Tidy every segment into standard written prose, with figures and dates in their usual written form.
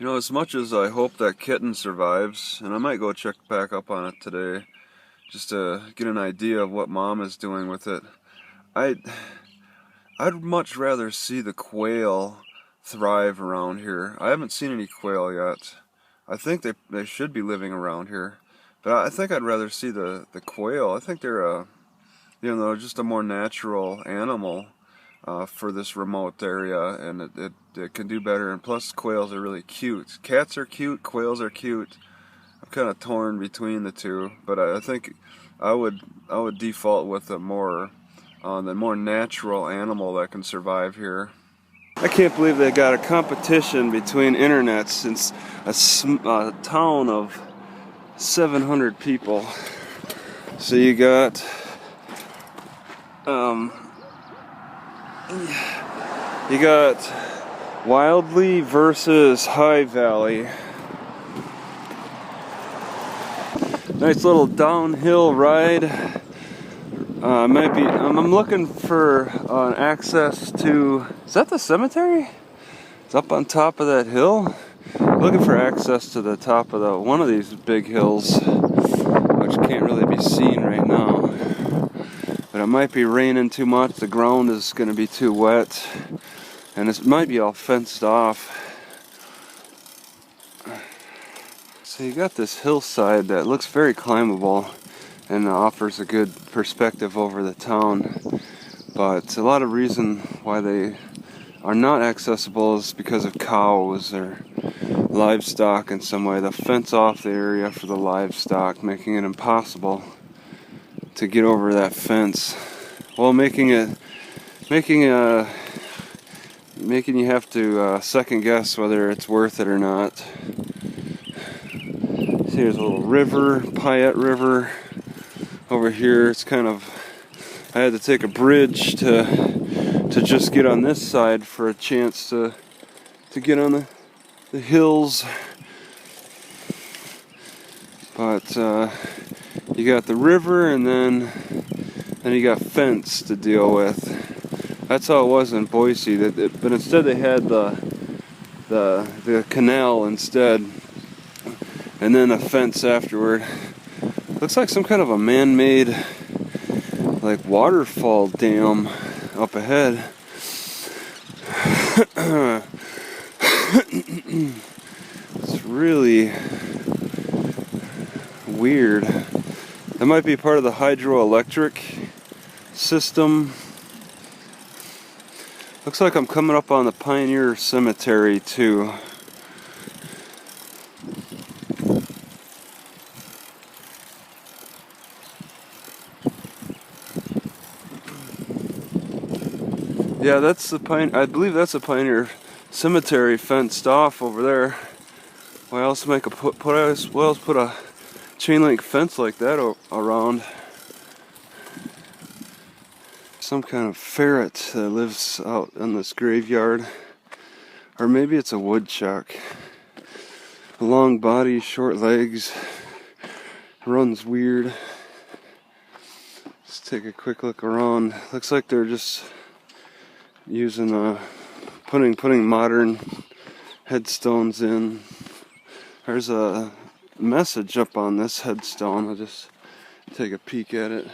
You know, as much as I hope that kitten survives, and I might go check back up on it today, just to get an idea of what Mom is doing with it, I'd, I'd much rather see the quail thrive around here. I haven't seen any quail yet. I think they should be living around here, but I think I'd rather see the quail. I think they're just a more natural animal for this remote area, and it can do better. And plus, quails are really cute. Cats are cute, quails are cute. I'm kind of torn between the two, but I think I would default with the more natural animal that can survive here. I can't believe they got a competition between internets in a town of 700 people. So you got Wildly versus High Valley. Nice little downhill ride. I'm looking for access to. Is that the cemetery? It's up on top of that hill. Looking for access to the top of one of these big hills, which can't really be seen right now. But it might be raining too much. The ground is going to be too wet, and it might be all fenced off. So you got this hillside that looks very climbable and offers a good perspective over the town. But a lot of reason why they are not accessible is because of cows or livestock in some way. They'll fence off the area for the livestock, making it impossible to get over that fence. Well, making you have to second guess whether it's worth it or not. See, there's a little river, Payette River over here. It's kind of, I had to take a bridge to just get on this side for a chance to get on the hills. But you got the river, and then you got fence to deal with. That's how it was in Boise. But instead they had the canal instead, and then a fence afterward. Looks like some kind of a man-made like waterfall dam up ahead. It's really weird. That might be part of the hydroelectric system. Looks like I'm coming up on the Pioneer Cemetery too. Yeah, that's the I believe that's the Pioneer Cemetery fenced off over there. Why else put a chain link fence like that around? Some kind of ferret that lives out in this graveyard, or maybe it's a woodchuck. Long body, short legs, runs weird. Let's take a quick look around. Looks like they're just using putting modern headstones in. There's a message up on this headstone. I'll just take a peek at it.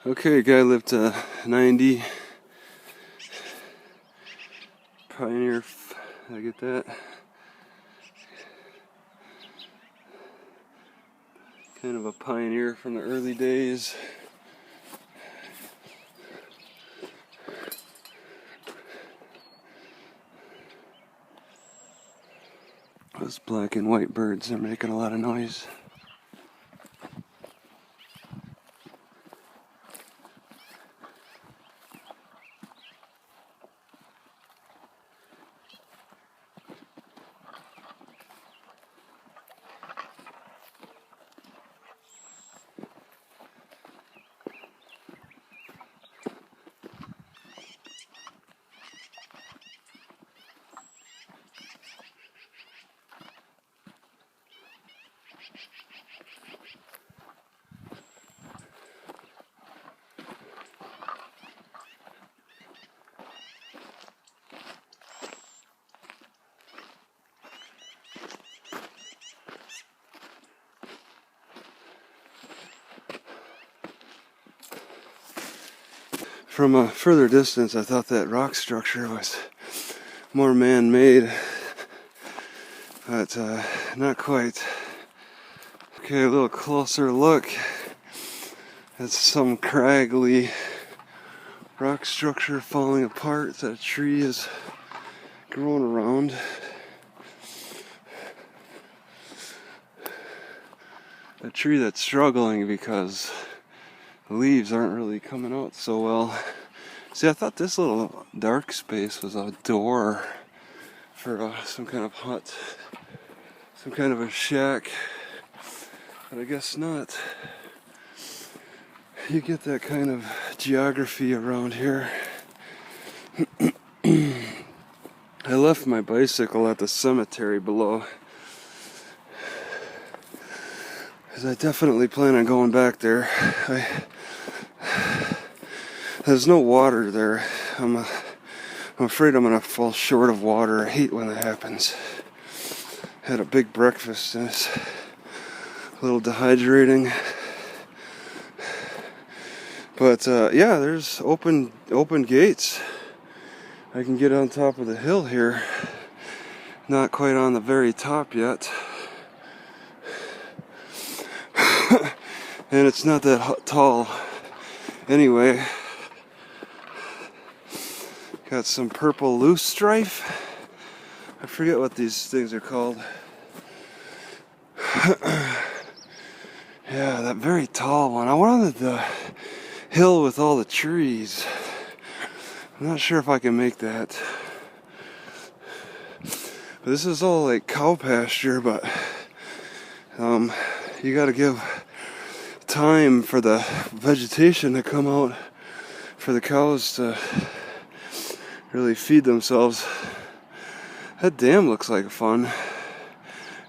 Okay, guy lived to 90. Pioneer, did I get that? Kind of a pioneer from the early days. Those black and white birds are making a lot of noise. From a further distance, I thought that rock structure was more man-made, but not quite. Okay, a little closer look. It's some craggly rock structure falling apart that a tree is growing around. A tree that's struggling because the leaves aren't really coming out so well. See, I thought this little dark space was a door for some kind of hut, some kind of a shack, but I guess not. You get that kind of geography around here. I left my bicycle at the cemetery below, because I definitely plan on going back there. There's no water there. I'm afraid I'm gonna fall short of water. I hate when that happens. Had a big breakfast and it's a little dehydrating. But yeah, there's open gates. I can get on top of the hill here. Not quite on the very top yet. And it's not that tall anyway. Got some purple loosestrife. I forget what these things are called. Yeah, that very tall one. I wanted the hill with all the trees. I'm not sure if I can make that. But this is all like cow pasture, but you gotta give time for the vegetation to come out for the cows to really feed themselves. That dam looks like fun.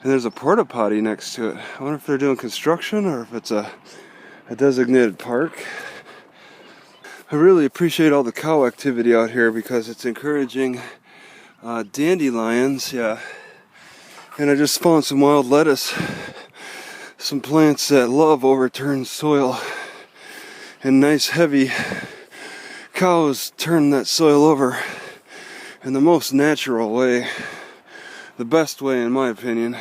And there's a porta potty next to it. I wonder if they're doing construction or if it's a designated park. I really appreciate all the cow activity out here because it's encouraging dandelions, yeah. And I just found some wild lettuce, some plants that love overturned soil. And nice heavy cows turn that soil over in the most natural way. The best way, in my opinion.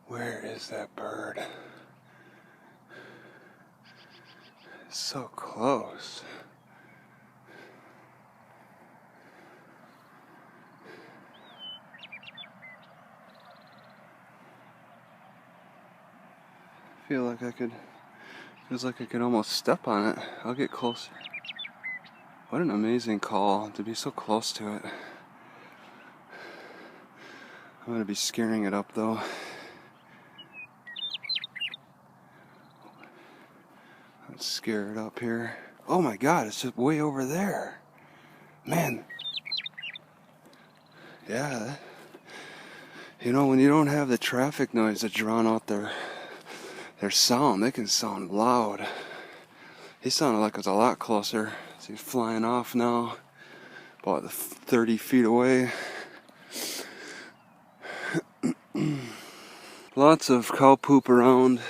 Where is that bird? It's so close. Feels like I could almost step on it. I'll get closer. What an amazing call to be so close to it. I'm gonna be scaring it up though. Let's scare it up here. Oh my God, it's just way over there. Man. Yeah. You know, when you don't have the traffic noise that drown out their sound, they can sound loud. He sounded like it was a lot closer. So he's flying off now, about 30 feet away. Lots of cow poop around.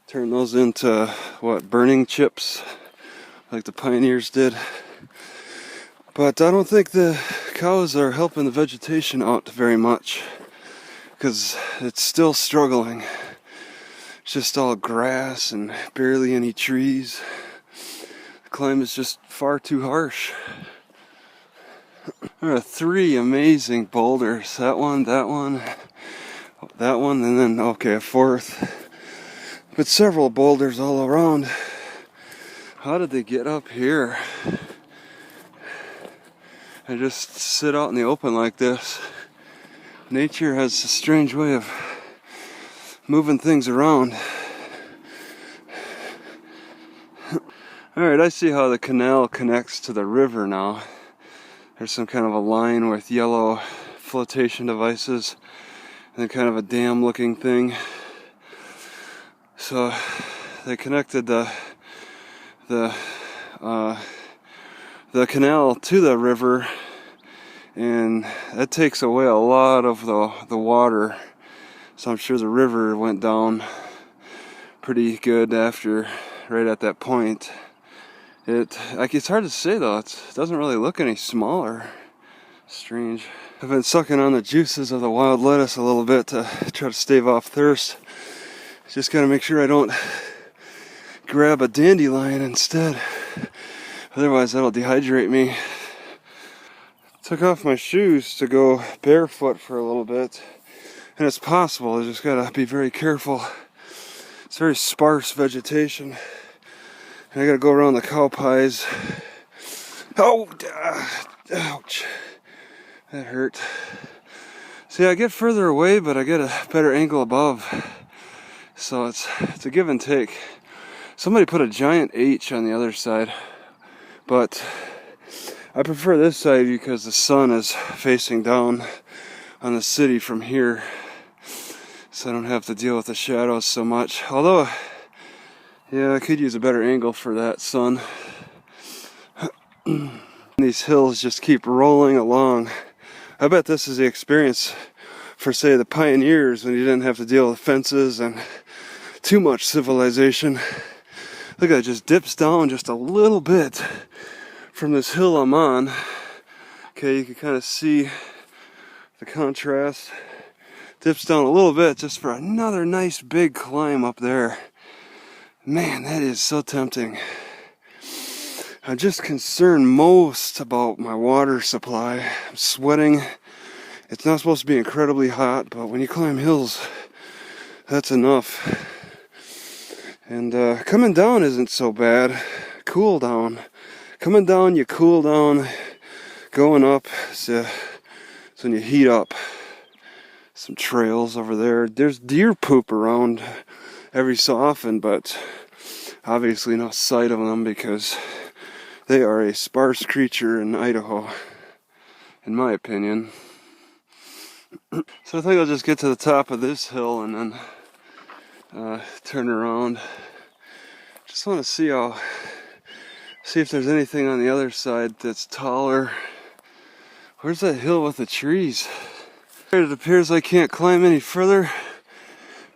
Turn those into, what, burning chips, like the pioneers did. But I don't think the cows are helping the vegetation out very much, because it's still struggling. It's just all grass and barely any trees. The climate is just far too harsh. There are 3 amazing boulders. That one, and then, okay, a 4th. But several boulders all around. How did they get up here? I just sit out in the open like this. Nature has a strange way of moving things around. Alright, I see how the canal connects to the river now. There's some kind of a line with yellow flotation devices and then kind of a dam looking thing. So they connected the canal to the river, and that takes away a lot of the water. So I'm sure the river went down pretty good after, right at that point. It's hard to say though, it doesn't really look any smaller. Strange. I've been sucking on the juices of the wild lettuce a little bit to try to stave off thirst. Just gotta make sure I don't grab a dandelion instead. Otherwise that'll dehydrate me. Took off my shoes to go barefoot for a little bit. And it's possible, I just gotta be very careful. It's very sparse vegetation. And I gotta go around the cow pies. Oh, ouch. That hurt. See, I get further away, but I get a better angle above. So it's a give and take. Somebody put a giant H on the other side. But I prefer this side because the sun is facing down on the city from here. So I don't have to deal with the shadows so much. Although, yeah, I could use a better angle for that sun. These hills just keep rolling along. I bet this is the experience for, say, the pioneers when you didn't have to deal with fences and too much civilization. Look, it just dips down just a little bit from this hill I'm on. Okay, you can kind of see the contrast. Dips down a little bit just for another nice big climb up there. Man, that is so tempting. I'm just concerned most about my water supply. I'm sweating. It's not supposed to be incredibly hot, but when you climb hills, that's enough. And coming down isn't so bad. Cool down. Coming down, you cool down. Going up, it's when you heat up. Some trails over there. There's deer poop around every so often, but obviously no sight of them because they are a sparse creature in Idaho, in my opinion. So I think I'll just get to the top of this hill and then turn around. Just want to see if there's anything on the other side that's taller. Where's that hill with the trees? It appears I can't climb any further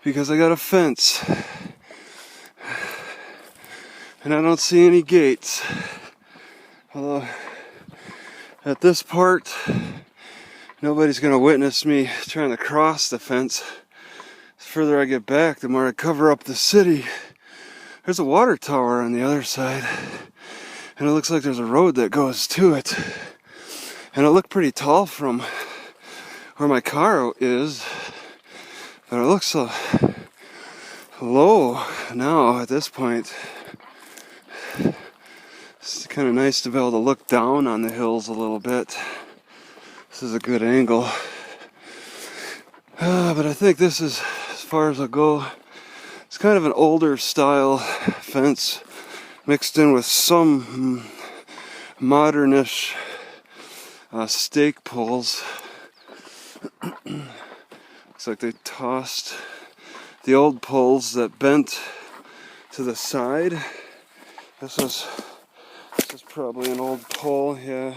because I got a fence. And I don't see any gates. Although, at this part, nobody's going to witness me trying to cross the fence. The further I get back, the more I cover up the city. There's a water tower on the other side. And it looks like there's a road that goes to it. And it looked pretty tall from where my car is. But it looks so low now at this point. It's kind of nice to be able to look down on the hills a little bit. This is a good angle. But I think this is as far as I'll go. It's kind of an older style fence mixed in with some modernish stake poles. Looks like they tossed the old poles that bent to the side. This is probably an old pole, yeah.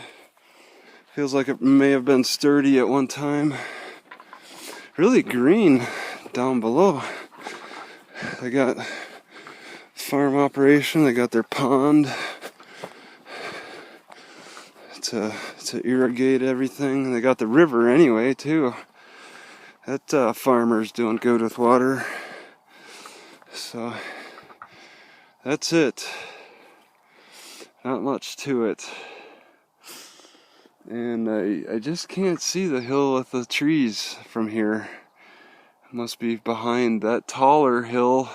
Feels like it may have been sturdy at one time. Really green down below. They got farm operation, they got their pond to irrigate everything. And they got the river anyway too. That farmer's doing good with water. So that's it. Not much to it. And I just can't see the hill with the trees from here. It must be behind that taller hill,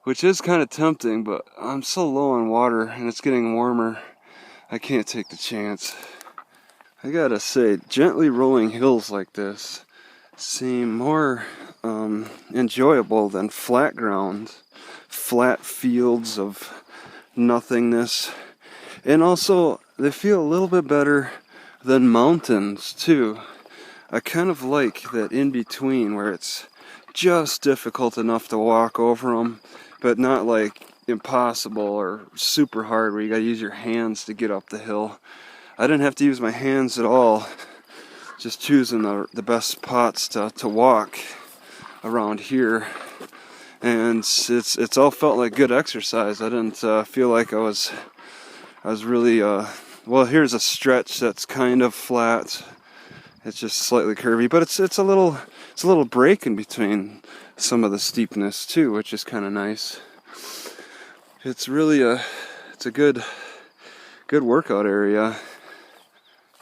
which is kind of tempting, but I'm so low on water and it's getting warmer. I can't take the chance. I gotta say, gently rolling hills like this seem more enjoyable than flat ground, flat fields of nothingness. And also, they feel a little bit better than mountains, too. I kind of like that in-between where it's just difficult enough to walk over them, but not like impossible or super hard where you gotta use your hands to get up the hill. I didn't have to use my hands at all, just choosing the best spots to walk around here, and it's all felt like good exercise. I didn't feel like I was really well. Here's a stretch that's kind of flat. It's just slightly curvy, but it's a little break in between some of the steepness too, which is kind of nice. It's really it's a good workout area.